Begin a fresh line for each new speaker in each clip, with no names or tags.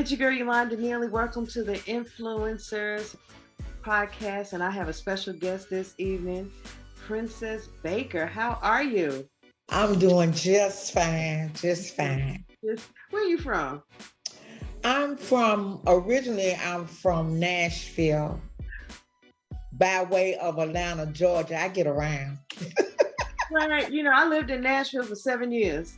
It's your girl Yolanda Neely. Welcome to the Influencers Podcast, and I have a special guest this evening, Princess Baker. How are you?
I'm doing just fine, just fine.
Where are you from?
Originally, I'm from Nashville, by way of Atlanta, Georgia. I get around.
Right. I lived in Nashville for 7 years.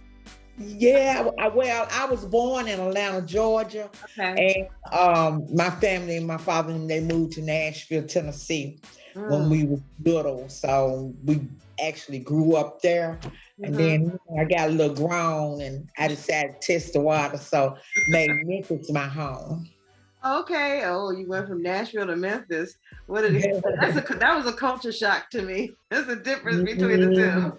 Yeah, I was born in Atlanta, Georgia,
Okay.
and my family and my father and they moved to Nashville, Tennessee, when
Mm.
we were little. So we actually grew up there, and
hmm
then I got a little grown, and I decided to test the water, so made Memphis my home.
Okay. Oh, you went from Nashville to Memphis. What did it? That was a culture shock to me. There's a difference between the
Mhm.
two.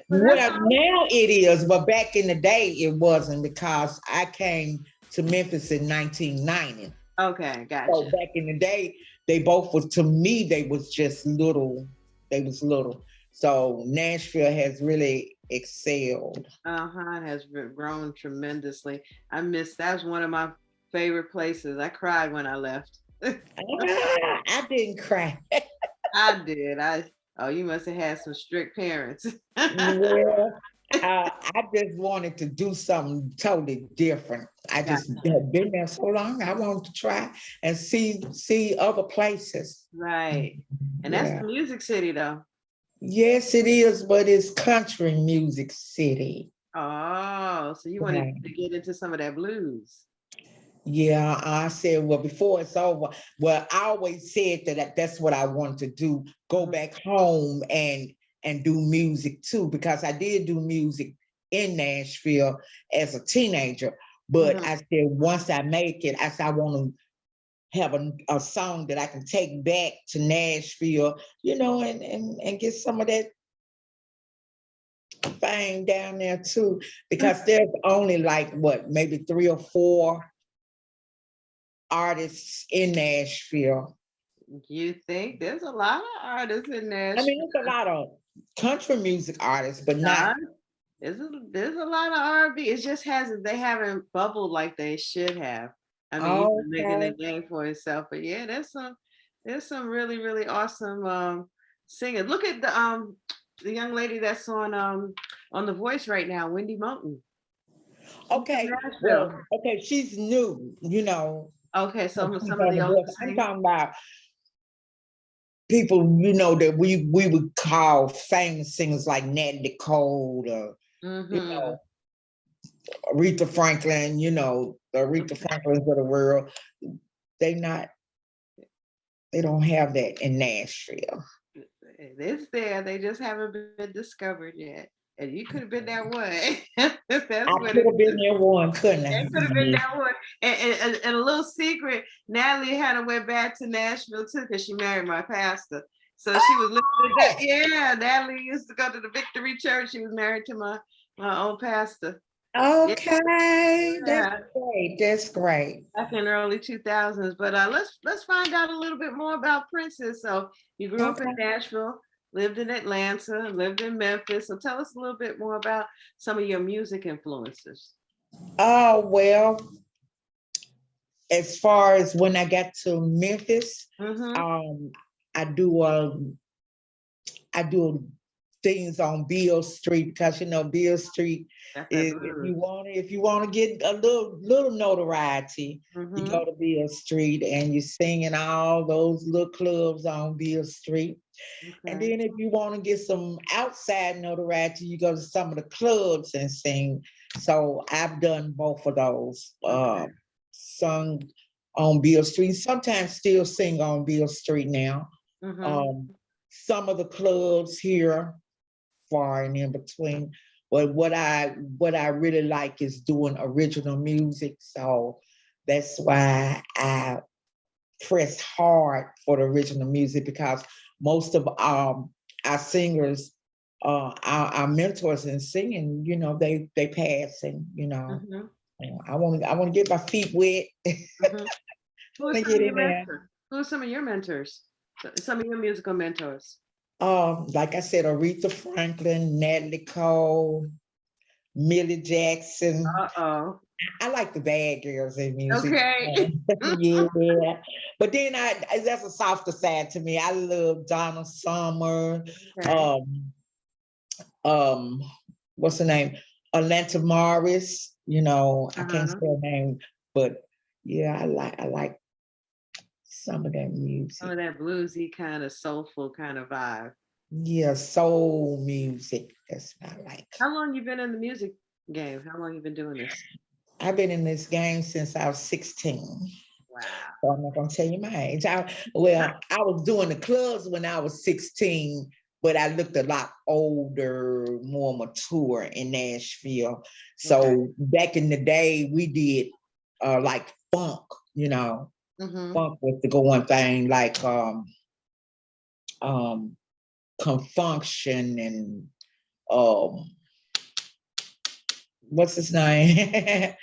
But that's
Well, now it is, but back in the day it wasn't because I came to Memphis in 1990.
okay.
So
Gotcha.
back in the day, they both was to me, they was just little, they was little. So Nashville has really excelled.
It has grown tremendously. That was one of my favorite places. I cried when I left.
I didn't cry.
I did. Oh, you must have had some strict parents.
Well, I just wanted to do something totally different. I just
Gotcha.
had been there so long. I wanted to try and see other places.
Right. And that's
Yeah.
the music city though.
Yes, it is, but it's country music city.
Oh, so you wanted
Yeah.
to get into some of that blues.
Yeah, I said, well, before it's over, well, I always said that's what I wanted to do, go
Mhm.
back home and do music too, because I did do music in Nashville as a teenager. But
Mhm.
I said, once I make it, I said, I want to have a song that I can take back to Nashville, and get some of that fame down there too, because there's only like what, maybe three or four artists in Nashville.
You think there's a lot of artists in
I
Nashville?
mean, there's a lot of country music artists, but not.
Nah, there's a lot of R&B. It just hasn't. They haven't bubbled like they should have. I mean, you've been making a
Okay.
name for yourself, but yeah, there's some really really awesome singers. Look at the young lady that's on The Voice right now, Wendy Moulton. She's from
Okay.
Nashville.
Well, okay, she's new.
Okay,
She's
some of
on
the
the
older
book. I'm
singers.
talking about people, that we would call famous singers like Nat Cole, or, you
Mm-hmm.
know, Aretha Franklin, the Aretha Franklins of the world. They not, they don't have that in Nashville.
It's there. They just haven't been discovered yet. And you could have been that one. That's
I
what
could
it
have been
is.
there one, couldn't
It could have been
I?
that one. And a little secret, Natalie had to went back to Nashville too because she married my pastor. So she was living in that.
Oh,
Yeah, Natalie used to go to the Victory Church. She was married to my old pastor.
okay. That's
Yeah,
great. That's great.
back in the early 2000s. But let's find out a little bit more about Princess. So you grew up in
Okay.
Nashville, lived in Atlanta, lived in Memphis. So tell us a little bit more about some of your music influences.
Oh, well, as far as when I got to Memphis,
Mm-hmm.
um, I do things on Beale Street, because Beale Street
That's that
is, if you
blues.
want to get a little notoriety, you
Mm-hmm.
go to Beale Street and you sing in all those little clubs on Beale Street. And
Okay.
then if you want to get some outside notoriety, you go to some of the clubs and sing. So I've done both of those.
Okay.
Sung on Beale Street, sometimes still sing on Beale Street now.
Mm-hmm.
Um, some of the clubs here, far and in between. But what I really like is doing original music. So that's why I press hard for the original music, because most of our singers, our mentors in singing, they passing.
Mm-hmm.
I want to get my feet wet. I
Mm-hmm. Who are
want to
some
get
of your
in there.
mentors? Who are some of your mentors? Some of your musical mentors.
Like I said, Aretha Franklin, Natalie Cole, Millie Jackson.
Uh-oh.
I like the bad girls in music.
Okay.
Yeah. But then that's a softer side to me. I love Donna Summer,
Okay.
um, um, what's her name? Atlanta Morris, I can't say
Uh-huh.
her name, but yeah, I like some of that
Some
music.
of that bluesy kind of soulful kind of vibe.
Yeah, soul music. That's what I like.
How long you been in the music game? How long you been doing this?
I've been in this game since I was 16.
Wow.
So I'm not gonna tell you my age. I was doing the clubs when I was 16, but I looked a lot older, more mature in Nashville.
Okay.
So back in the day, we did like funk,
Mm-hmm.
funk was the going thing, like um confunction and um what's his name?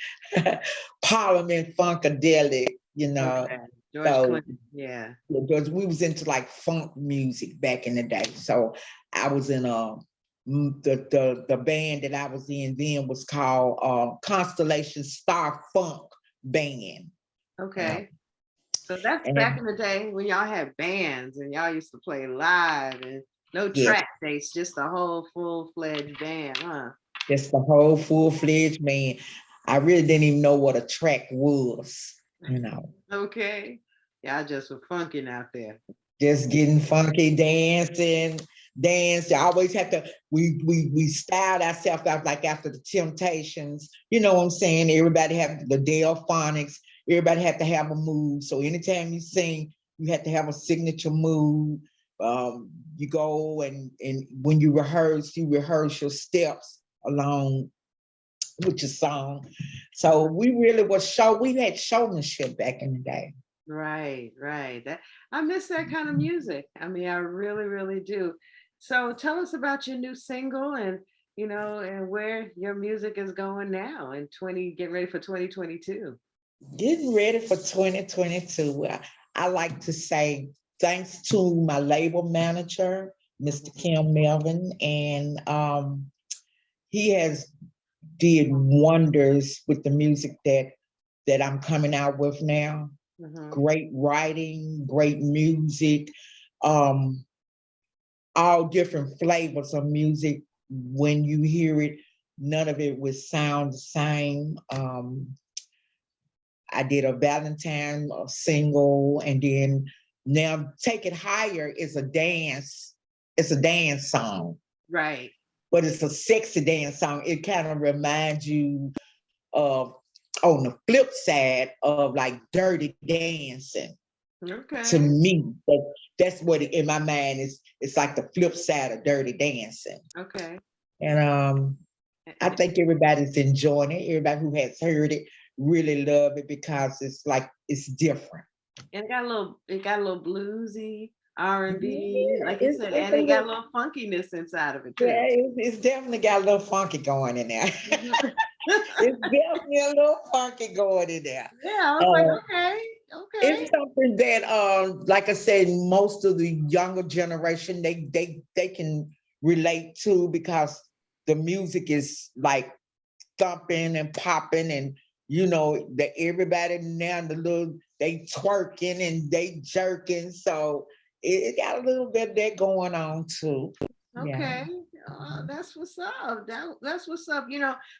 Parliament Funkadelic,
Okay. George
So
Clinton. Yeah.
because we was into like funk music back in the day. So I was in the band that I was in then was called Constellation Star Funk Band. Uh,
Okay. So that's back
and
in the day when y'all had bands and y'all used to play live and no
yes,
track dates, just a whole full-fledged band, huh?
just the whole full-fledged band. I really didn't even know what a track was.
Okay. Y'all just were funking out there.
Just getting funky, dancing, dance. You always have to. We styled ourselves out like after the Temptations. You know what I'm saying? Everybody have the Delphonics. Everybody had to have a move. So anytime you sing, you have to have a signature move. You go and when you rehearse your steps along with your song. So we really was show. We had showmanship back in the day.
Right, right. That I miss that kind of music. I mean, I really, really do. So tell us about your new single and and where your music is going now in 20, get ready for 2022.
Getting ready for 2022. I like to say thanks to my label manager, Mr. Kim Melvin, and he has did wonders with the music that I'm coming out with now.
Mm-hmm.
Great writing, great music, um, all different flavors of music. When you hear it, none of it would sound the same. I did a Valentine single, and then now Take It Higher is a dance. It's a dance song,
Right.
but it's a sexy dance song. It kind of reminds you of on the flip side of like dirty dancing. To
Okay.
me, that's what in my mind is. It's like the flip side of dirty dancing,
Okay.
and I
And
think everybody's enjoying it. Everybody who has heard it really love it because it's like it's different.
it got a little bluesy, R&B,
Yeah,
like you said,
it's
and
a
it got a
little,
little funkiness inside of it
yeah,
too.
it's definitely got a little funky going in there.
Mhm.
It's definitely a little funky going in there.
Yeah, I was like,
Uh,
okay, okay.
it's something that, like I said, most of the younger generation they can relate to because the music is like thumping and popping and that everybody now the little they twerking and they jerking so it got a little bit of that going on too. Yeah.
Okay, that's what's up. That's what's up.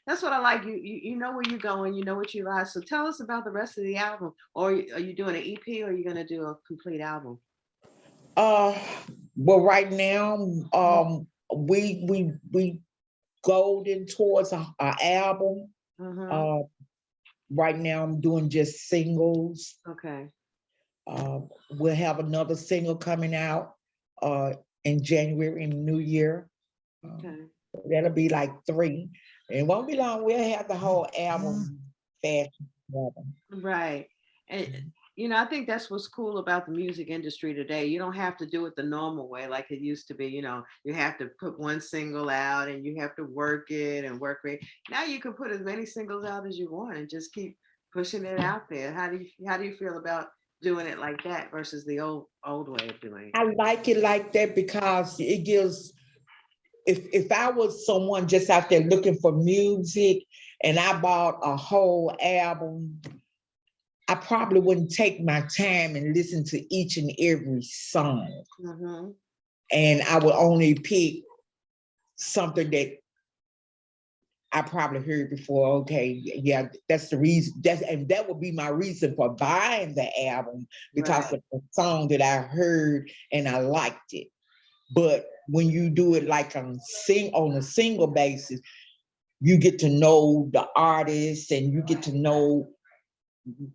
That's what I like. You know where you're going. You know what you like. So tell us about the rest of the album. Or are you doing an EP, or are you gonna do a complete album?
uh well right now we golden towards our album.
Mm-hmm.
uh right now I'm doing just singles.
Okay.
uh we'll have another single coming out uh in January in the new year. Um,
Okay.
that'll be like three. It won't be long. We'll have the whole album fashion together.
Right. And I think that's what's cool about the music industry today. You don't have to do it the normal way like it used to be. You have to put one single out and you have to work it and work it. Now you can put as many singles out as you want and just keep pushing it out there. How do you feel about doing it like that versus the old way of doing it?
I like it like that because it gives if I was someone just out there looking for music and I bought a whole album, I probably wouldn't take my time and listen to each and every song.
Mhm.
And I would only pick something that I probably heard before. Okay, yeah, that's the reason. That would be my reason for buying the album, because
Right.
of the song that I heard and I liked it. But when you do it like on a single basis, you get to know the artist and you get to know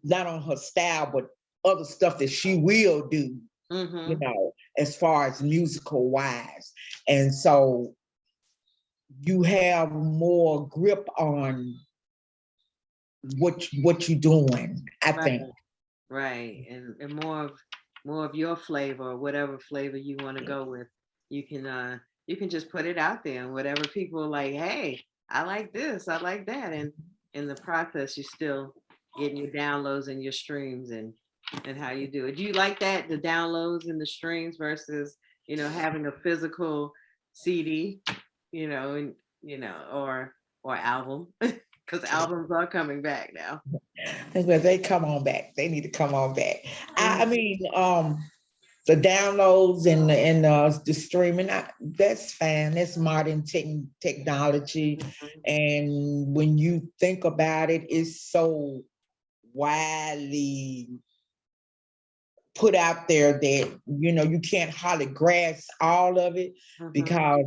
not on her style, but other stuff that she will do,
Mhm.
as far as musical wise. And so you have more grip on what you're doing, I
Right.
think.
Right. And more of your flavor, whatever flavor you want to go with. You can just put it out there and whatever people are like, hey, I like this, I like that. And in the process, you're still getting your downloads and your streams and how you do it. Do you like that, the downloads and the streams versus, having a physical CD, and or album? Because albums are coming back now.
Well, they come on back. They need to come on back. I
Mhm.
mean, the downloads and the streaming, that's fine. That's modern technology.
Mhm.
And when you think about it, it's so widely put out there that you can't hardly grasp all of it,
Mhm.
because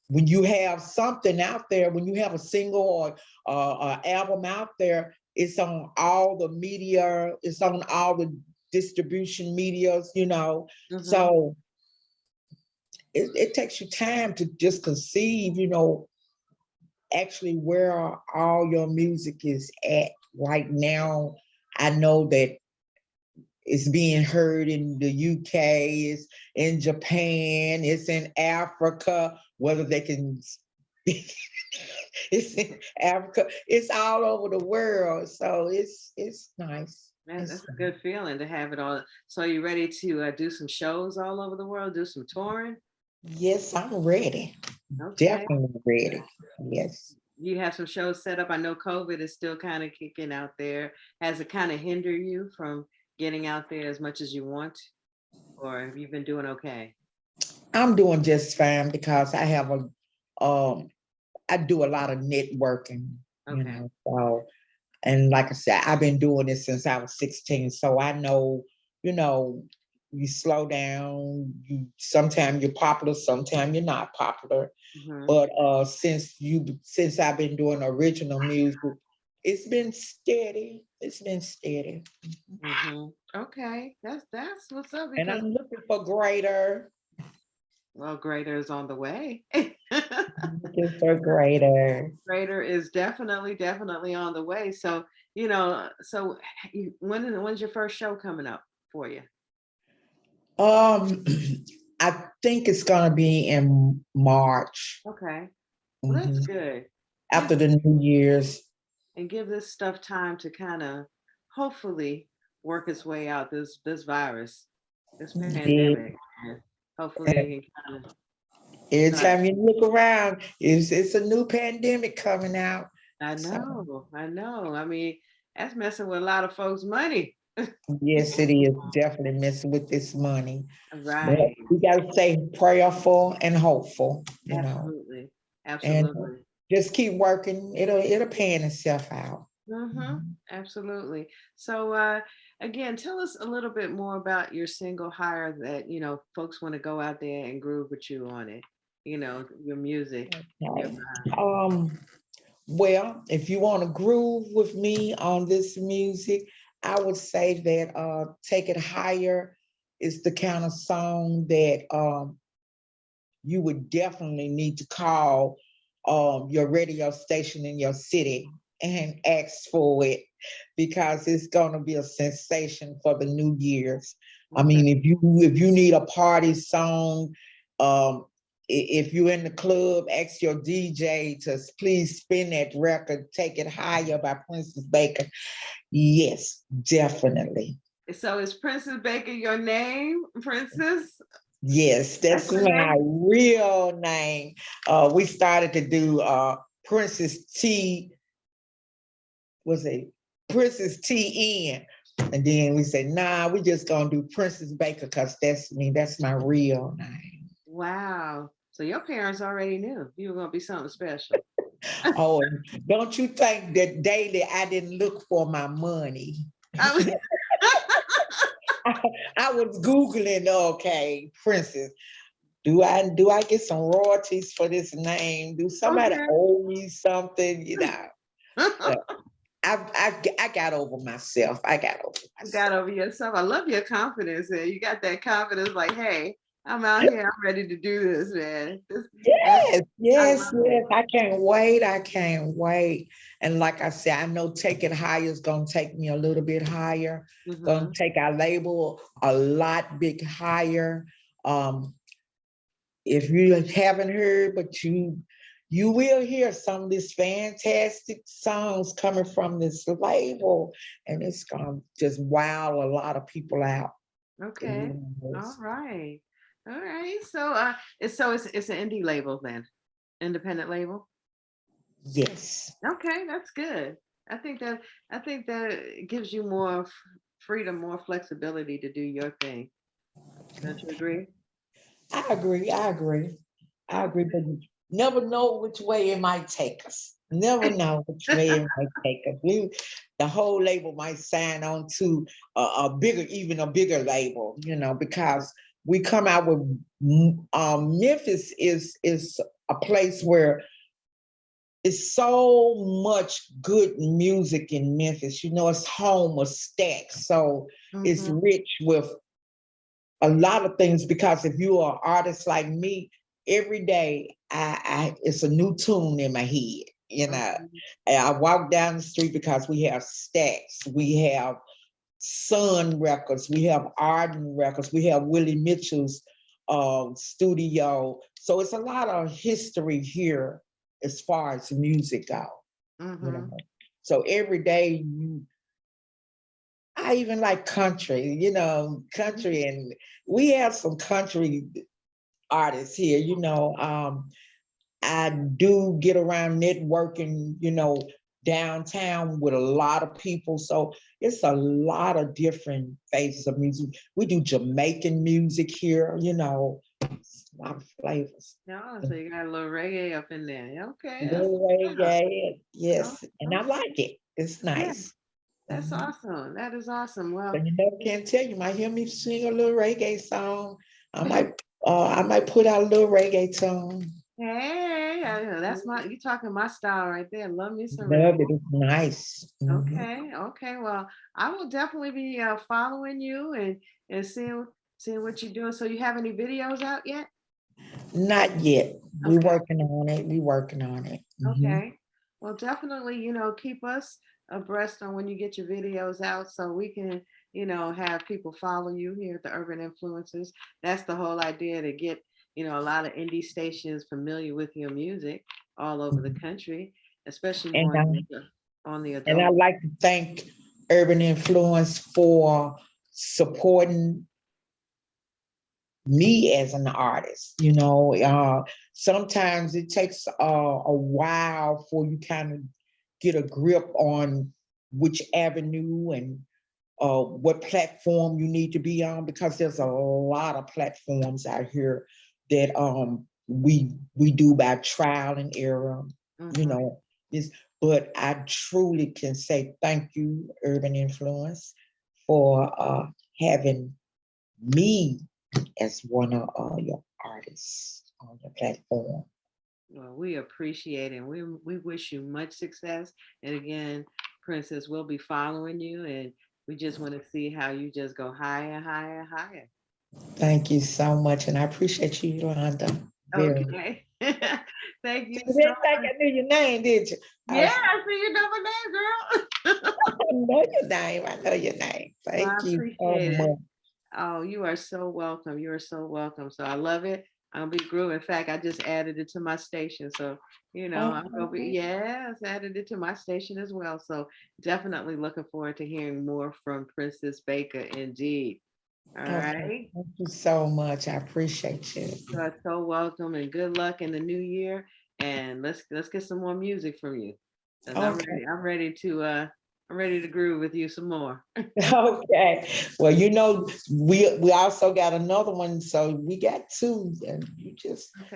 when you have something out there, when you have a single or album out there, it's on all the media, it's on all the distribution medias.
Mhm.
So it takes you time to just conceive, actually where all your music is at right now. I know that it's being heard in the UK, it's in Japan, it's in Africa, whether they can speak. It's in Africa, it's all over the world. So it's nice.
That's
It's
a good feeling to have it all. So you ready to do some shows all over the world, do some touring?
Yes, I'm ready.
Okay.
Definitely ready. Yes.
You have some shows set up. I know COVID is still kind of kicking out there. Has it kind of hinder you from getting out there as much as you want, or have you been doing okay?
I'm doing just fine because um I do a lot of networking,
Okay.
So, and like I said, I've been doing this since I was 16. So I know, you know, you slow down, sometimes you're popular, sometimes you're not popular.
Hmm.
But since I've been doing original music, it's been steady. It's been steady.
Hmm. Okay. That's what's up
And
because
I'm looking for greater.
well, greater is on the way.
Looking for greater.
Greater is definitely on the way. So, so when's your first show coming up for you?
Um, I think it's gonna be in March.
Okay. Well, that's
Mhm.
good. Give
After the New Year's.
and give this stuff time to kind of hopefully work its way out this virus, this
Yeah.
pandemic. And hopefully it can kind of
Every
start.
time you look around, it's a new pandemic coming out.
I
So
know, I know. I mean, that's messing with a lot of folks' money.
yes, it is definitely messing with this money. But
Right.
we gotta stay prayerful and hopeful,
Absolutely.
and
Absolutely.
just keep working. It'll pan itself out.
Mm-hmm.
Mhm.
Absolutely. So again, tell us a little bit more about your single hire that, folks want to go out there and groove with you on it, your music and your
Okay.
vibe.
Well, if you want to groove with me on this music, I would say that Take It Higher is the kind of song that you would definitely need to call your radio station in your city and ask for it, because it's going to be a sensation for the New Year's. I
Okay.
mean, if you need a party song, um, if you're in the club, ask your DJ to please spin that record, Take It Higher by Princess Baker. Yes, definitely.
So is Princess Baker your name, Princess?
Yes,
That's
that's
your
my
name?
real name. We started to do Princess T, was it Princess TN? And then we said, nah, we just gonna do Princess Baker because that's me, that's my real name.
Wow. So your parents already knew you were gonna be something special.
Oh, and don't you think that daily I didn't look for my money?
I was-
I was Googling, okay, Princess. Do I get some royalties for this name? Do somebody
okay.
owe me something? But I got over myself. I got over
You got
myself.
over yourself. I love your confidence. And you got that confidence, like, hey, I'm out here. I'm ready to do this, man.
Yes,
I
yes,
love it.
yes. I can't wait. I can't wait. And like I said, I know Take It Higher is gonna take me a little bit higher. Gonna
Mhm.
take our label a lot big higher. Um, if you haven't heard, but you will hear some of these fantastic songs coming from this label, and it's gonna just wow a lot of people out.
Okay. All right. All right. So it's an indie label then. Independent label.
Yes,
Okay, that's good. I think that I think that it gives you more freedom, more flexibility to do your thing. Don't you agree?
I agree. I agree. I agree, but
Okay.
you never know which way it might take us. Never know which way it might take us. The whole label might sign on to a bigger, even a bigger label, because we come out with Memphis is a place where it's so much good music in Memphis. It's home of stacks, so it's
Mhm.
rich with a lot of things because if you are an artist like me, every day it's a new tune in my head.
Mhm.
And I walk down the street because we have Stacks, we have Sun Records, we have Arden Records, we have Willie Mitchell's studio. So it's a lot of history here as far as music go. You know,
Mhm.
so every day I even like country, country, and we have some country artists here, I do get around networking, downtown with a lot of people. So it's a lot of different phases of music. We do Jamaican music here, it's a lot of flavors.
No, so you got a little reggae up in there. Okay, that's
Little
what's up.
reggae,
Oh,
yes, and I
okay.
like it. It's
Yeah,
nice.
that's
Mhm.
awesome. That is awesome. Well,
So you never can tell. You might hear me sing a little reggae song. I might put out a little reggae song.
hey, that's you talking my style right there. Love me some
Love it.
reggae.
It's nice. Mhm.
Okay, okay. Well, I will definitely be following you and seeing what you're doing. So you have any videos out yet?
Not yet. We
Okay,
working on it. We working on it. Mhm.
okay. Well, definitely, keep us abreast on when you get your videos out so we can, have people follow you here at the Urban Influencers. That's the whole idea to get, a lot of indie stations familiar with your music all over the country, especially
And
more on the
I'd
adult.
like to thank Urban Influence for supporting me as an artist. Sometimes it takes a while for you kind of get a grip on which avenue and what platform you need to be on because there's a lot of platforms out here that we do by trial and error, you
Mhm.
know. Is but I truly can say thank you, Urban Influence, for having me as one of your artists on your platform.
Well, we appreciate it. We wish you much success. And again, Princess, we'll be following you, and we just want to see how you just go higher, higher, higher.
Thank you so much, and I appreciate you, Yolanda. Very much.
Okay. Thank you
You
so
didn't think
much.
I knew your name, did you?
Yeah, I see your number there, girl.
I know your name. I know your name.
Well, I
Thank you so
appreciate it.
much.
Oh, you are so welcome. You are so welcome. So I love it. I'll be groove. In fact, I just added it to my station. So, I'm gonna be,
Okay.
yes, added it to my station as well. So definitely looking forward to hearing more from Princess Baker indeed. All
Okay.
right.
Thank you so much. I appreciate you.
You are so welcome and good luck in the new year. And let's get some more music from you. Because
Okay.
I'm ready to groove with you some more.
Okay. Well, we also got another one, so we got two, and you
Okay.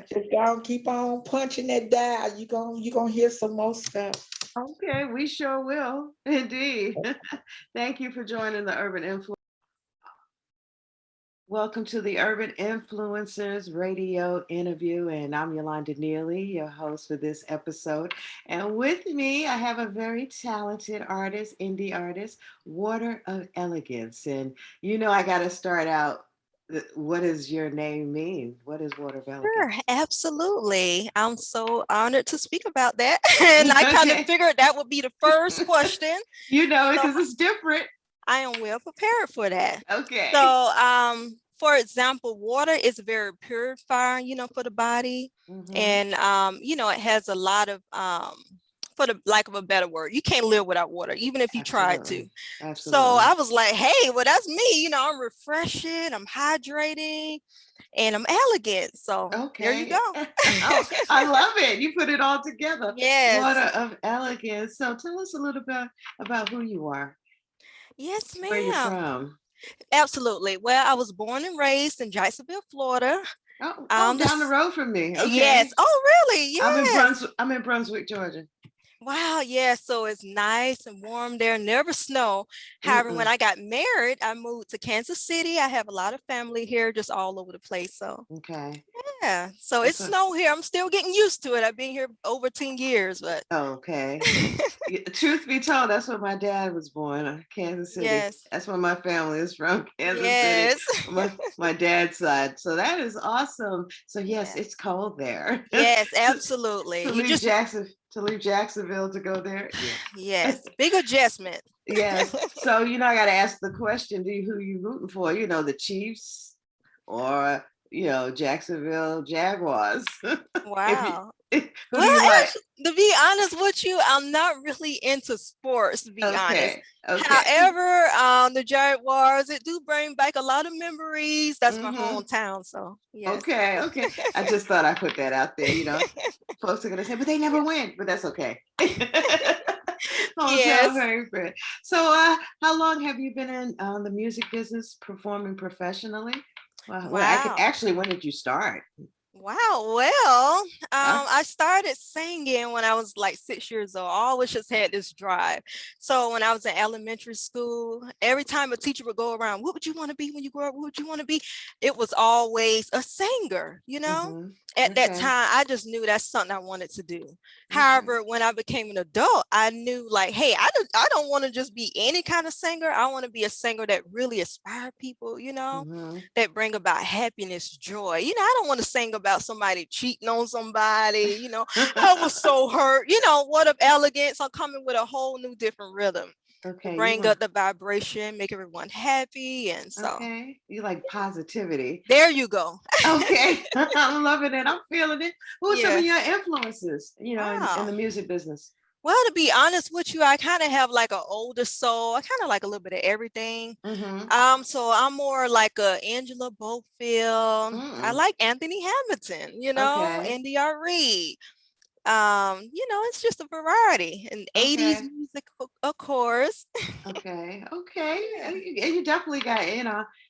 just gonna keep on punching that dial. You gonna hear some more stuff.
Okay, we sure will. Indeed. Thank you for joining the Urban Influence. Welcome to the Urban Influencers Radio interview, and I'm Yolanda Neely, your host for this episode. And with me, I have a very talented artist, indie artist, Water of Elegance. And I got to start out. What does your name mean? What is Water of
Sure,
Elegance?
absolutely. I'm so honored to speak about that. And I kind of
Okay,
figured that would be the first question. So
because it's different.
I am well prepared for that.
Okay.
So, for example, water is very purifying, for the body.
Hmm.
And, it has a lot of, for the lack of a better word, you can't live without water, even if you tried to.
Absolutely.
So
Absolutely.
I was like, hey, well, that's me. I'm refreshing, I'm hydrating, and I'm elegant. So there you
Okay.
go.
Oh, I love it. You put it all together.
Yes,
Water of Elegance. So tell us a little bit about who you are,
yes,
where you're
ma'am.
from.
Absolutely. Well, I was born and raised in Jacksonville, Florida.
Oh, down the
This,
road from me.
yes.
Okay.
Oh, really? Yes.
I'm in Brunswick, Georgia.
Wow. Yeah. So it's nice and warm there. Never snow. However, when
Mm-mm.
I got married, I moved to Kansas City. I have a lot of family here, just all over the place. So
Okay.
yeah. So it's
That's a,
snow here. I'm still getting used to it. I've been here over 10 years, but
okay. Truth be told, that's where my dad was born, Kansas City.
yes.
That's where my family is from, Kansas City,
Yes.
my dad's side. So that is awesome. So yes,
Yeah.
it's cold there.
Yes,
to,
absolutely. You just
to leave Jacksonville to go there. Yeah.
yes, big adjustment.
Yes. So I got to ask the question: who you rooting for? The Chiefs or Jacksonville Jaguars? if you,
Wow.
who do
Well,
you like?
actually, to be honest with you, I'm not really into sports, to be honest.
Okay. Okay.
However, the Jaguars, it do bring back a lot of memories. That's my
Mm-hmm.
hometown, so yes.
Okay. Okay. I just thought I put that out there. Folks are gonna say, but they never
Yeah.
win. But that's okay. Hometown
Yes.
favorite. So, how long have you been in the music business, performing professionally? Well, I could
Wow.
actually. When did you start?
Wow. Well,
Uh,
I started singing when I was like 6 years old. I always just had this drive. So when I was in elementary school, every time a teacher would go around, what would you want to be when you grow up? What would you want to be? It was always a singer.
mm-hmm.
At that
Okay.
time, I just knew that's something I wanted to do.
Okay.
However, when I became an adult, I knew like, hey, I don't want to just be any kind of singer. I want to be a singer that really inspire people,
Mm-hmm.
that bring about happiness, joy. I don't want to sing about somebody cheating on somebody. I was so hurt. What of elegance? I'm coming with a whole new different rhythm to
Okay. You
bring
want.
up the vibration, make everyone happy. And so
Okay. You like positivity.
there you go.
Okay. I'm loving it. I'm feeling it. Who are some of
Yeah.
your influences? In
Wow.
the music business.
Well, to be honest with you, I kind of have like an older soul. I kind of like a little bit of everything.
Mm-hmm.
So I'm more like a Angela Bofield. I
Mm.
like Anthony Hamilton,
Okay.
Indy R. Reid. It's just a variety. And 80s
Okay.
music, of course.
Okay. Okay.
Yeah.
You definitely got.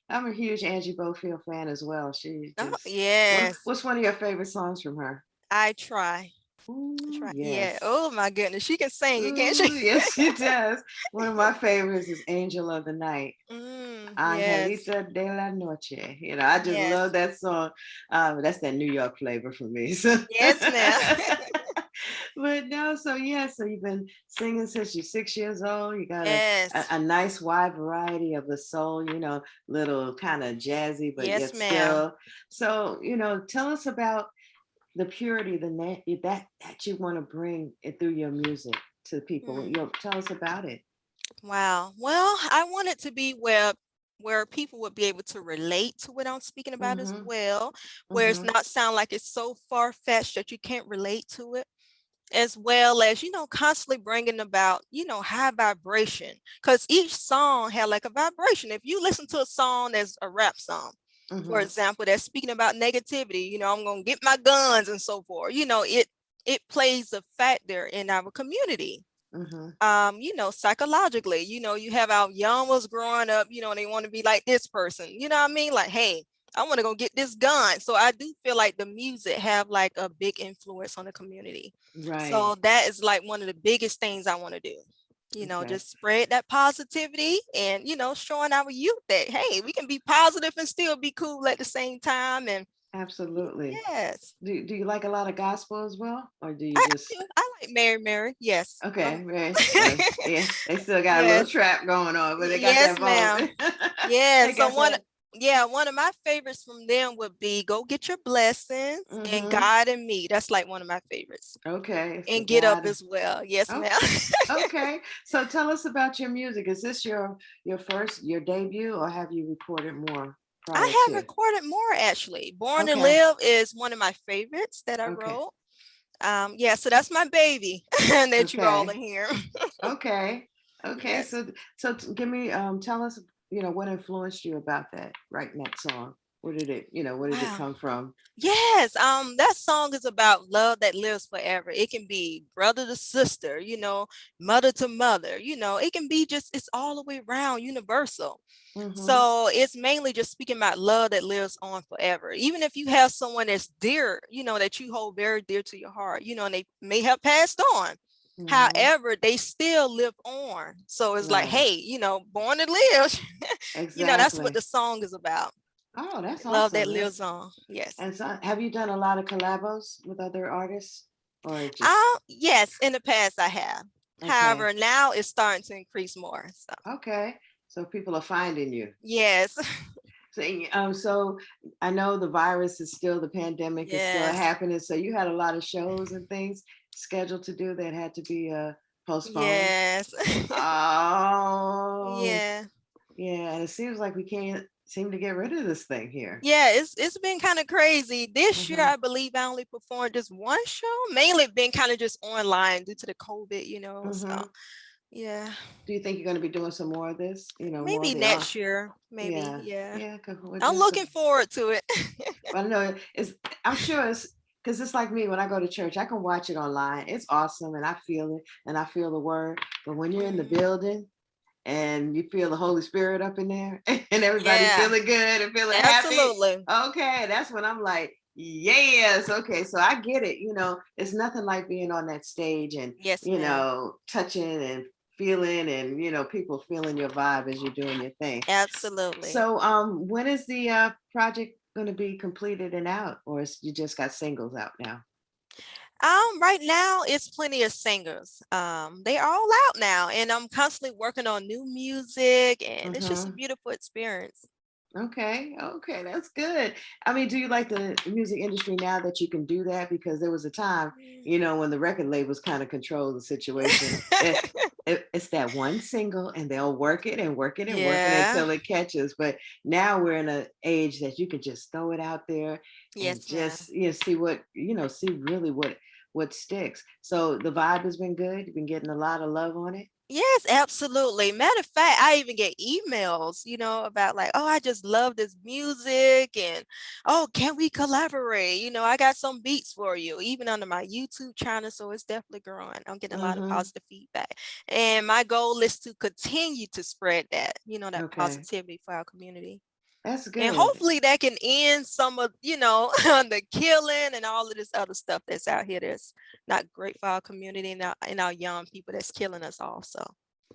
I'm a huge Angie Bofield fan as well. She
Oh,
just.
yes.
What's one of your favorite songs from her?
I try. I
Ooh,
try. Yeah.
yes.
Oh my goodness. She can sing it, can't she?
Ooh, yes, she does. One of my favorites is Angel of the Night.
Yes.
Angelita de la Noche. I just love
Yes.
that song. That's that New York flavor for me. So.
Yes, ma'am.
But no, so yeah, so you've been singing since you're 6 years old. You got
Yes.
a nice wide variety of the soul, little kind of jazzy, but
Yes,
yet
ma'am.
still. So, tell us about the purity, that you want to bring it through your music to people.
Hmm.
Tell us about it.
Wow. Well, I want it to be where people would be able to relate to what I'm speaking about as
Mm-hmm.
well, where it's
Mm-hmm.
not sound like it's so far-fetched that you can't relate to it. as well as, constantly bringing about, high vibration, because each song had like a vibration. If you listen to a song that's a rap song, for
Mm-hmm.
example, that's speaking about negativity, I'm going to get my guns and so forth, it plays a factor in our community.
Mm-hmm.
Psychologically, you have our young ones growing up, and they want to be like this person, you know what I mean? Like, hey, I want to go get this gun. So I do feel like the music have like a big influence on the community.
Right.
So that is like one of the biggest things I want to do.
Okay.
Just spread that positivity and, showing our youth that, hey, we can be positive and still be cool at the same time. And
Absolutely.
yes,
Do you like a lot of gospel as well, or do you
I
just
do. I like Mary, Mary. Yes.
okay? Right. So yeah, they still got a little
Yes.
trap going on, but they got
Yes,
that voice.
ma'am. Yeah.
They
So
got that.
one of my favorites from them would be Go Get Your Blessings and
Mm-hmm.
God and Me. That's like one of my favorites.
Okay, it's the
And Get Up
God.
as well. Yes,
Okay.
ma'am.
Okay. So tell us about your music. Is this your debut, or have you recorded more prior
I have
to?
recorded more actually. Born to
Okay.
Live is one of my favorites that I
Okay.
wrote. Yeah, so that's my baby that you all
Okay.
in here.
Okay. Okay.
Yes.
Give me tell us, what influenced you about that writing that song? Where did it
Wow.
come from?
Yes, that song is about love that lives forever. It can be brother to sister, mother to mother, it can be just, it's all the way around universal.
Mm-hmm.
So it's mainly just speaking about love that lives on forever. Even if you have someone that's dear, that you hold very dear to your heart, and they may have passed on.
Mm-hmm.
However, they still live on. So it's like,
Right.
hey, born to live. That's what
Exactly.
the song is about.
Oh, that's
Love that
awesome.
lives on. Yes.
And so have you done a lot of collabos with other artists, or just
Yes, in the past I have.
okay?
However, now it's starting to increase more. So
Okay. So people are finding you.
yes,
So I know the virus is still, the pandemic is still
yes,
happening. So you had a lot of shows and things scheduled to do that had to be postponed.
yes,
Oh,
yeah,
yeah. And it seems like we can't seem to get rid of this thing here.
yeah. It's been kind of crazy this year.
Hmm.
I believe I only performed just one show. Mainly been kind of just online due to the COVID. So
Hmm.
yeah,
Do you think you're going to be doing some more of this? More of
maybe
the art?
next year. Maybe
Yeah,
yeah.
yeah. Because we're
I'm
just
looking forward to it.
I know it's. I'm sure it's because it's like me when I go to church. I can watch it online. It's awesome, and I feel it, and I feel the word. But when you're in the
Mhm.
building and you feel the Holy Spirit up in there, and everybody's
Yeah,
feeling good and feeling happy,
absolutely.
okay, that's when I'm like, yes, okay. So I get it. It's nothing like being on that stage and
Yes, ma'am.
touching and feeling, and people feeling your vibe as you're doing your thing.
Absolutely.
So, when is the project going to be completed and out, or you just got singles out now?
Right now it's plenty of singers. They are all out now, and I'm constantly working on new music, and it's just a
Mm-hmm.
beautiful experience.
Okay, okay, that's good. I mean, do you like the music industry now that you can do that? Because there was a time, when the record labels kind of control the situation. It's that one single, and they'll work it and work it and work it
Yeah.
until it catches. But now we're in an age that you can just throw it out there and
Yes, ma'am.
just see what see really what sticks. So the vibe has been good. You've been getting a lot of love on it.
Yes, absolutely. Matter of fact, I even get emails, about like, oh, I just love this music and oh, can we collaborate? I got some beats for you, even under my YouTube channel. So it's definitely growing. I'm getting a lot of
Mm-hmm.
positive feedback. And my goal is to continue to spread that, that
Okay,
positivity for our community.
that's
And
good.
hopefully that can end some of, the killing and all of this other stuff that's out here that's not great for our community and our young people that's killing us all. So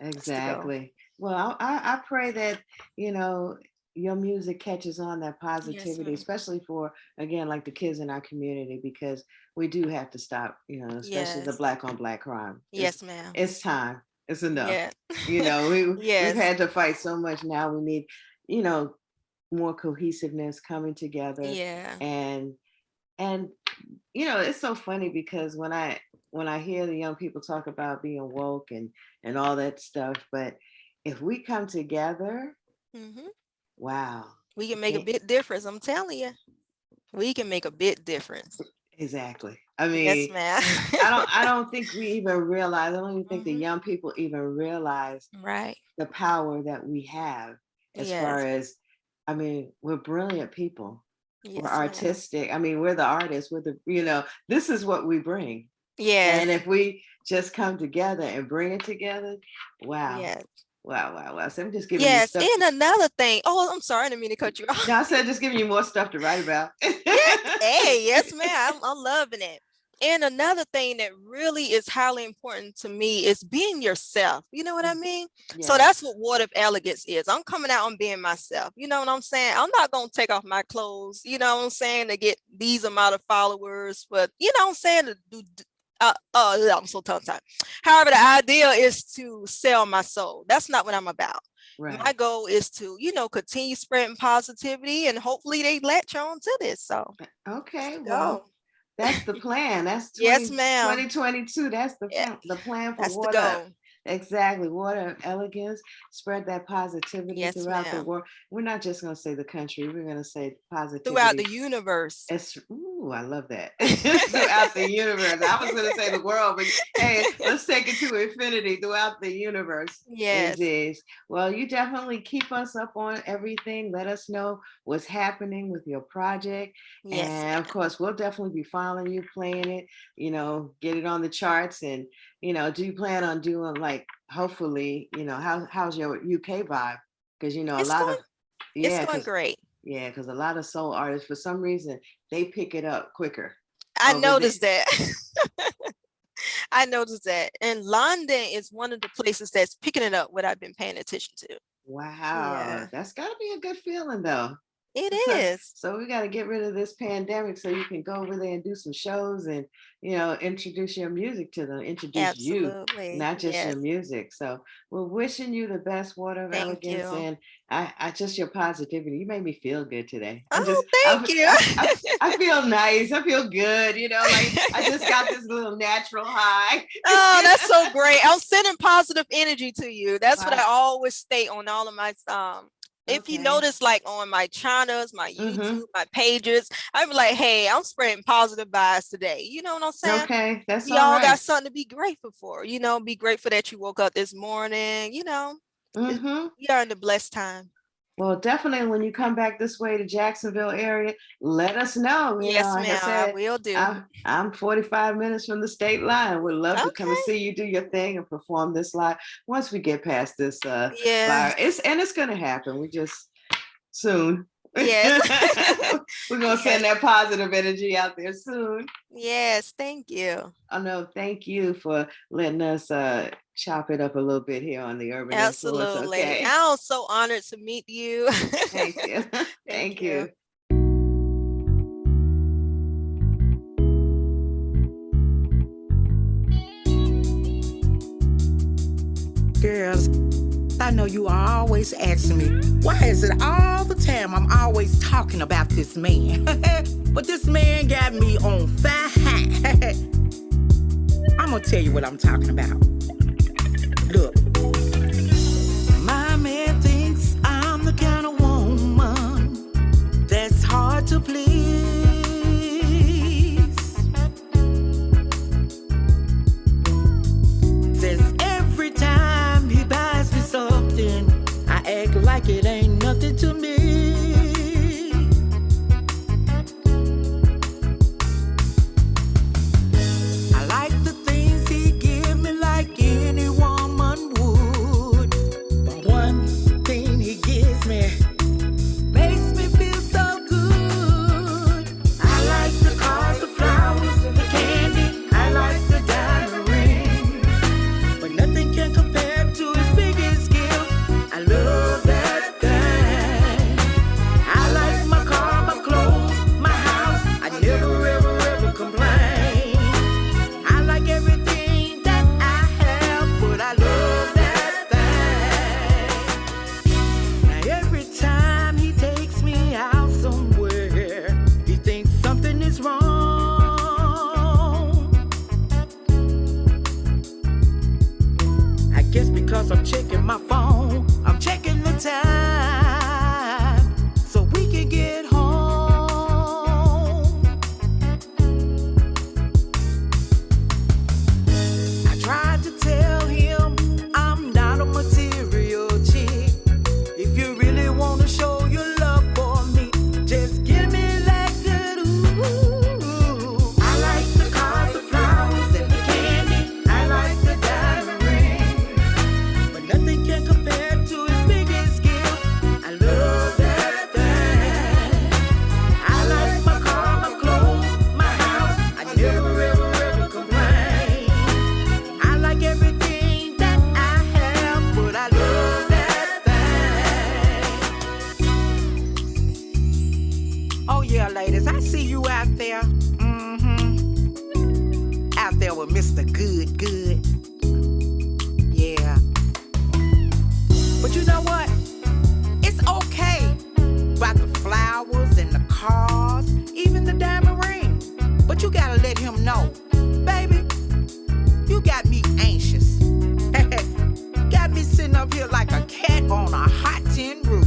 that's the goal.
Exactly. Well, I pray that, you know, your music catches on, that
Yes,
positivity,
ma'am.
especially for, again, like the kids in our community, because we do have to stop, especially the
Yes.
black on black crime.
Yes, ma'am.
It's time. It's enough.
Yeah.
We've
Yes.
had to fight so much. Now we need, you know, more cohesiveness, coming together,
Yeah.
and and it's so funny because when I hear the young people talk about being woke and all that stuff, but if we come together,
Hmm.
wow.
We can make a
it-
big difference. I'm telling you, we can make a big difference.
Exactly. I
Yes,
mean,
ma'am.
I don't think we even realize, I don't even think the
Mhm.
young people even realize
Right.
the power that we have as far
Yes.
as, I mean, we're brilliant people. We're
Yes, ma'am.
artistic. I mean, we're the artists, we're the, this is what we bring. And
Yes.
if we just come together and bring it together, wow.
Yes.
Wow, wow, wow. So I'm just giving you
Yes.
stuff.
And another thing. Oh, I'm sorry. I didn't mean to cut you off.
No, I said just giving you more stuff to write about.
Yeah. Hey, yes, ma'am. I'm loving it. And another thing that really is highly important to me is being yourself. You know what I mean? So
Yes,
that's what Water of Elegance is. I'm coming out and being myself. You know what I'm saying? I'm not going to take off my clothes, you know what I'm saying, to get these amount of followers. But you know what I'm saying? To do, I'm so tongue-tied. However, the idea is to sell my soul. That's not what I'm about. My
right.
goal is to, continue spreading positivity and hopefully they latch on to this. So
Okay,
go.
well, that's the plan. That's
Yes,
20
ma'am.
2022. That's
Yeah,
the plan for
that's the
water.
goal.
Exactly. Water of elegance. Spread that positivity
Yes,
throughout the
ma'am.
world. We're not just going to say the country. We're going to say
Throughout
positivity.
the universe.
Ooh, I love that. Throughout the universe. I was going to say the world, but hey, let's take it to infinity throughout the universe.
Yes.
Indeed. Well, you definitely keep us up on everything. Let us know what's happening with your project.
Yes,
And of
ma'am.
course, we'll definitely be following you, playing it, get it on the charts. And, do you plan on doing like, hopefully, how's your UK vibe? Because, a
It's
lot
going
of,
it's
yeah,
going
because
great.
yeah, because a lot of soul artists, for some reason, they pick it up quicker
I
over there.
noticed that. I noticed that. And London is one of the places that's picking it up what I've been paying attention to.
Wow,
Yeah,
that's got to be a good feeling, though.
it
So,
is.
so we got to get rid of this pandemic so you can go over there and do some shows and, introduce your music to them, introduce you,
Absolutely.
not just your
Yes.
music. So we're wishing you the best, Water of
Thank
Elegance,
you.
and I just your positivity. You made me feel good today.
Oh, thank you.
I feel nice. I feel good. Like I just got this little natural high.
Oh, that's so great. I'm sending positive energy to you. That's what
Wow.
I always state on all of my if you
Okay.
notice, like on my channels, my
Mm-hmm.
YouTube, my pages, I'm like, hey, I'm spreading positive vibes today. You know what I'm saying?
Okay, that's
We
all
all got
right.
something to be grateful for. Be grateful that you woke up this morning.
Mm-hmm.
We are in the blessed time.
Well, definitely when you come back this way to Jacksonville area, let us know.
Yes,
Like I
ma'am, I
said,
will do.
I'm 45 minutes from the state line. Would love to come and
Okay.
see you do your thing and perform this live once we get past this
Yes.
virus. It's gonna happen. We just soon.
Yes.
We're gonna
Yes.
send that positive energy out there soon.
Yes. Thank you.
Oh no, thank you for letting us chop it up a little bit here on the Urban Influence.
Absolutely.
Okay.
I'm so honored to meet you.
Thank you.
Thank
Thank
you.
you.
Girls, I know you are always asking me, why is it all the time I'm always talking about this man? But this man got me on fire. I'm gonna tell you what I'm talking about. Look, my man thinks I'm the kind of woman that's hard to please. Says every time he buys me something, I act like it ain't nothing to me. I like the things he give me like any woman would. But one thing he gives me makes me feel so good. I like the cars, the flowers, the candy. I like the diamond ring. But nothing can compare to his biggest gift. I love that thing. I like my car, my clothes, my house. I never, ever, ever complain. I like everything that I have, but I love that thing. Now every time he takes me out somewhere, he thinks something is wrong. I guess because I'm checking my phone, I'm checking the time so we can get home.
anxious. Got me sitting up here like a cat on a hot tin roof.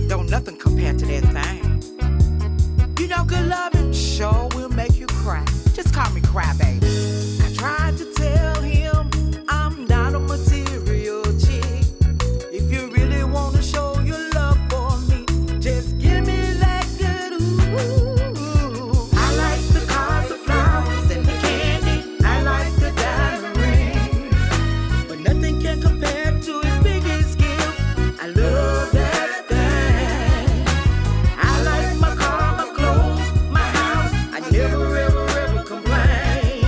Don't nothing compare to that thing. You know, good loving sure will make you cry. Just call me crybaby. I tried to tell him I'm not a material chick. If you really wanna show your love for me, just give me that good ooh. I like the cars, the flowers, and the candy. I like the diamond ring, but nothing can compare to his biggest gift. I love that thing. I like my car, my clothes, my house. I never ever complain.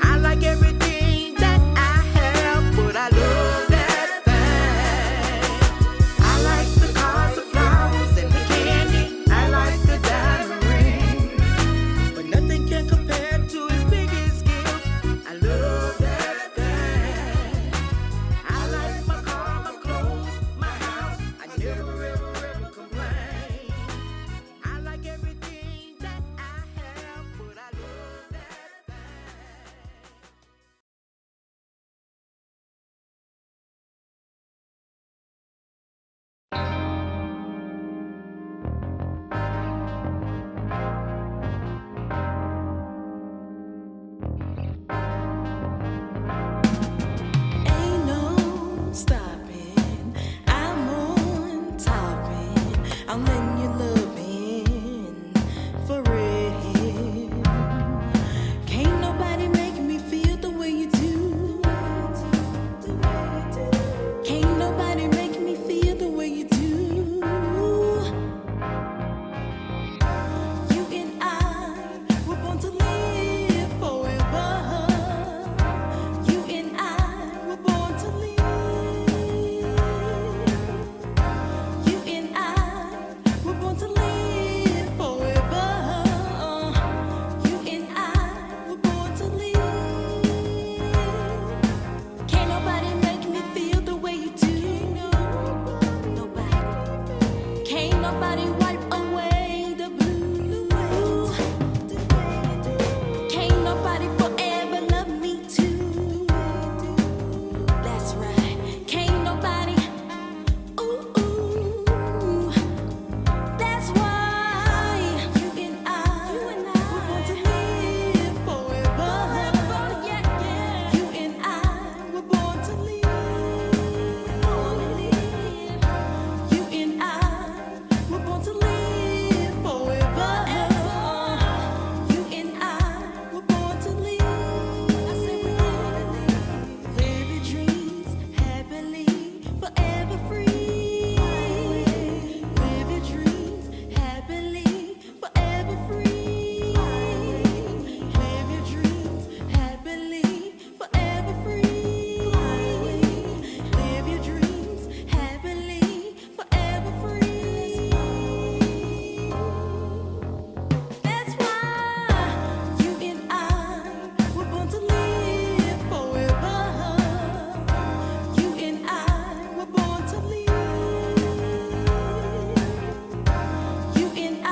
I like everything that I have, but I love that thing. I like the cars, the flowers, and the candy. I like the diamond ring, but nothing can compare to his biggest gift. I love that thing. I like my car, my clothes, my house. I never ever complain. I like everything that I have, but I love that thing.
Ain't no stopping. I'm on topping. I'm letting you love in for real. Can't nobody make me feel the way you do. Can't nobody make me feel the way you do. You and I were born to live forever. You and I were born to live. You and I were born to live forever. You and I were born to live. Can't nobody make me feel the way you do. Nobody. Can't nobody wipe away the blues. Can't nobody forever love me too. That's right. Can't nobody. Ooh, ooh. That's why you and I were born to live forever. You and I were born to live. You and I were born to live forever. You and I were born to live. Live your dreams happily, forever free. Live your dreams happily, forever free. Live your dreams happily, forever free. Live your dreams happily, forever free. That's why you and I were born to live forever. You and I were born to live. You and I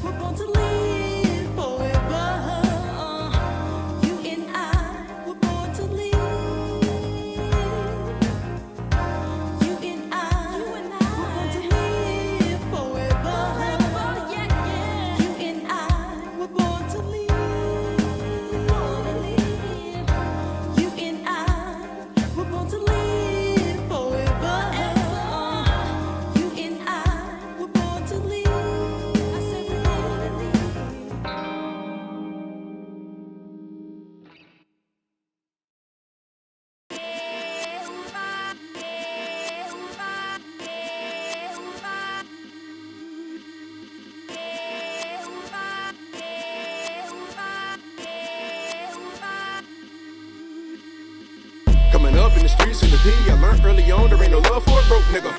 were born to live forever. You and I were born to live. You and I were born to live forever. You and I were born to live. You and I were born to live forever. You and I were born to live.
Coming up in the streets in the P, I learned early on there ain't no love for a broke nigga.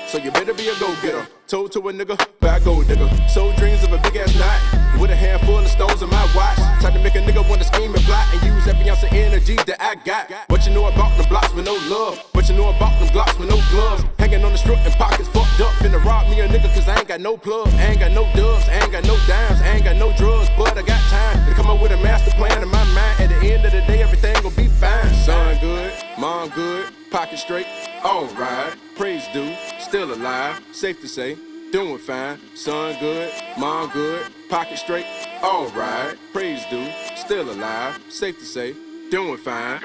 So you better be a go-getter. Told to a nigga, by a gold digger. Sold dreams of a big-ass knot with a handful of stones in my watch. Tried to make a nigga want to scheme and plot and use every ounce of energy that I got. What you know about the blocks with no love? What you know about them glocks with no gloves? Hanging on the strip and pockets fucked up. Finna rob me a nigga cause I ain't got no plug. I ain't got no dubs, I ain't got no dimes, I ain't got no drugs. But I got time to come up with a master plan in my mind. At the end of the day, everything gon' be fine. mom good, pocket straight, alright. Praise due, still alive, safe to say, doing fine. Son good, mom good, pocket straight, alright. Praise due, still alive, safe to say, doing fine.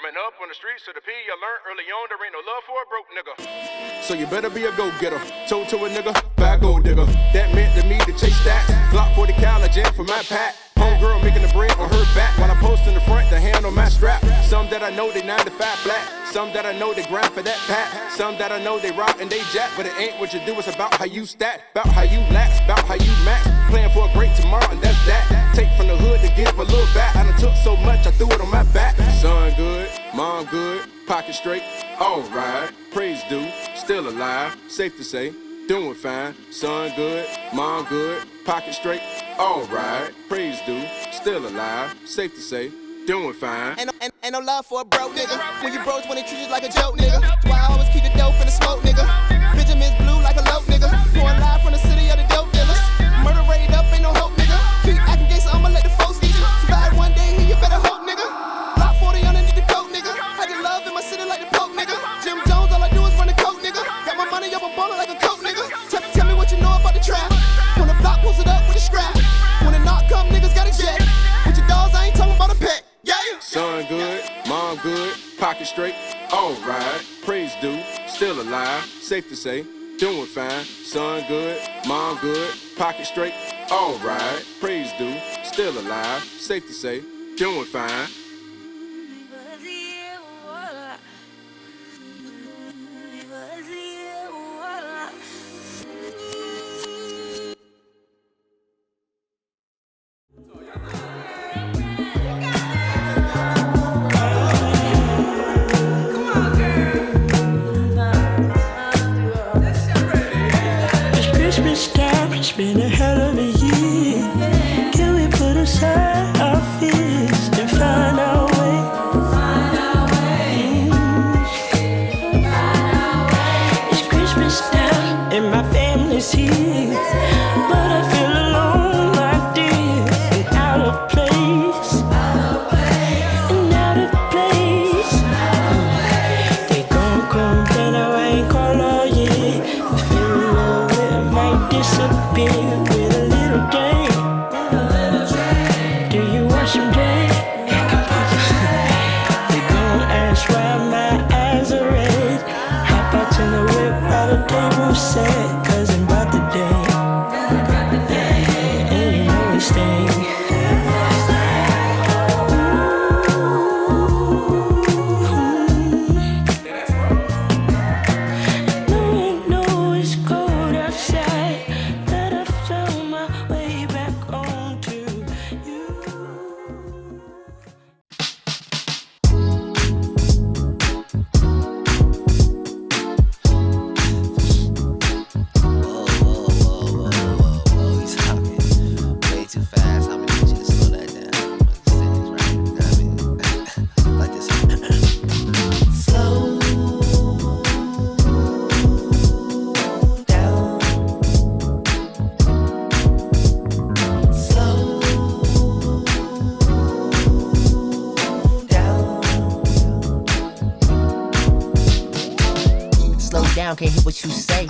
Man up on the streets of the P, I learned early on there ain't no love for a broke nigga. So you better be a go-getter. Told to a nigga, buy a gold digger. That meant to me to chase stats. Glock 40 cal, jam for my pack. Homegirl making the bread on her back while I post in the front, the hand on my strap. Some that I know they 9 to 5 flat. Some that I know they grind for that pat. Some that I know they rock and they jack. But it ain't what you do, it's about how you stat. About how you lax, about how you max. Playing for a great tomorrow and that's that. Take from the hood to give a little back. I done took so much, I threw it on my back. Son good, mom good, pocket straight, alright. Praise due, still alive, safe to say, doing fine. Son good, mom good, pocket straight, alright. Praise due, still alive, safe to say, doing fine.
Ain't no love for a broke nigga. When you bros when they treat you like a joke nigga. That's why I always keep the dope in the smoke nigga. Benjamin's blue like a low nigga. Pouring live from the city of the dope dealers. Murder rate up, ain't no hope nigga. Keep acting gay, so I'ma let the folks get you. Survive one day, here you better hope nigga. Block 40 underneath the coat nigga. Had the love in my city like the Pope nigga. Jim Jones, all I do is run the coke nigga. Got my money up a baller like a coke nigga. Tell me what you know about the trap. When the block pulls it up with a scrap. When the knock come, niggas got a jet. With your dogs, I ain't talking about a pet. Yeah.
Son good, mom good, pocket straight, alright. Praise due, still alive, safe to say, doing fine. Son good, mom good, pocket straight, alright. Praise due, still alive, safe to say, doing fine.
It's been a hell of a year. Can we put aside our fears and find our way? It's Christmas now and my family's here, but I feel alone, my dear, and out of place, and out of place. They gon' complain how I ain't call all year. The feeling of it might disappear with a little game. Do you want some drink? They gon' ask why my eyes are red. Hop out to the whip while the table set, 'cause I'm about the day. And you know we stay.
Can't hear what you say.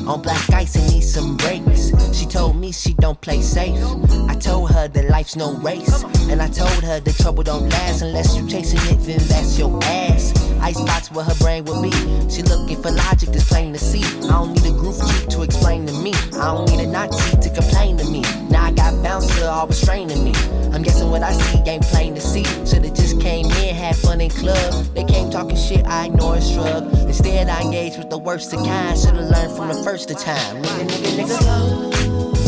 On black ice and need some brakes. She told me she don't play safe. I told her that life's no race, and I told her the trouble don't last unless you chasing it, then that's your ass. Icebox where her brain would be. She looking for logic that's plain to see. I don't need a groove chick to explain to me. I don't need a Nazi to complain to me. Now I got bouncer all restraining me. I'm guessing what I see ain't plain to see. Should've just came in, had fun in club. They came talking shit, I ignore and shrug. Instead I engaged with the worst of kind. Should've learned from the first of time. Nigga, nigga, nigga.